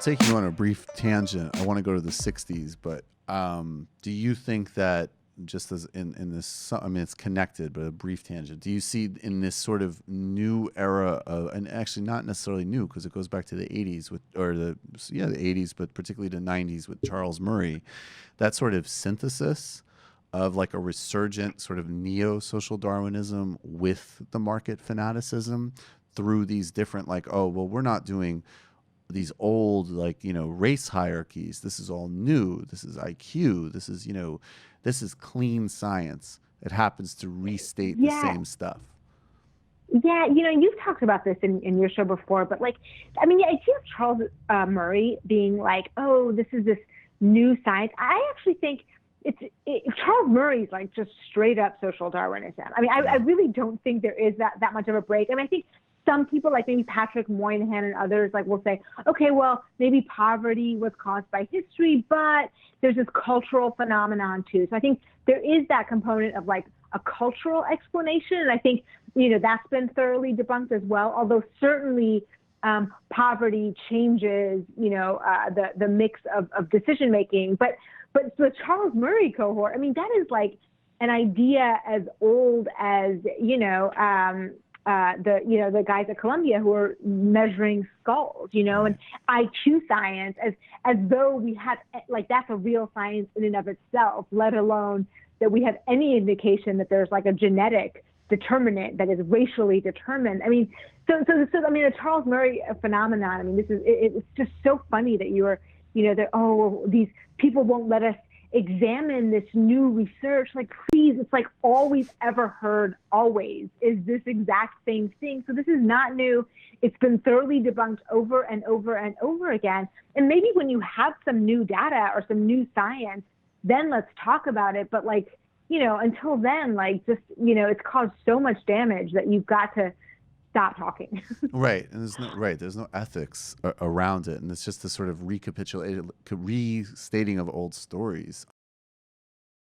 Taking you on a brief tangent, I want to go to the 60s, but do you think that just as in this, I mean, it's connected, but a brief tangent, do you see in this sort of new era of, and actually not necessarily new because it goes back to the 80s with, or the 80s, but particularly the 90s with Charles Murray, that sort of synthesis of like a resurgent sort of neo-social Darwinism with the market fanaticism through these different like, oh, well, we're not doing these old like race hierarchies. This is all new. This is IQ. This is this is clean science. It happens to restate the Yeah, same stuff. yeah, you've talked about this in your show before, but like, I mean, the idea of Charles Murray being like, oh, this is this new science. I actually think Charles Murray's like just straight up social Darwinism. I mean, I Yeah. really don't think there is that much of a break. I mean, I think some people like maybe Patrick Moynihan and others like will say, okay, well, maybe poverty was caused by history, but there's this cultural phenomenon too. So I think there is that component of like a cultural explanation. And I think, that's been thoroughly debunked as well, although certainly poverty changes, the mix of decision making. But the Charles Murray cohort, I mean, that is like an idea as old as, the guys at Columbia who are measuring skulls, Right. and IQ science as though we have like that's a real science in and of itself, let alone that we have any indication that there's like a genetic determinant that is racially determined. I mean, so I mean, the Charles Murray phenomenon. I mean, it's just so funny that you were, that these people won't let us examine this new research. Like, please, it's like all we've ever heard always is this exact same thing. So this is not new. It's been thoroughly debunked over and over and over again. And maybe when you have some new data or some new science, then let's talk about it. But like, until then, like just, it's caused so much damage that you've got to stop talking. Right, and there's no ethics around it, and it's just this sort of restating of old stories.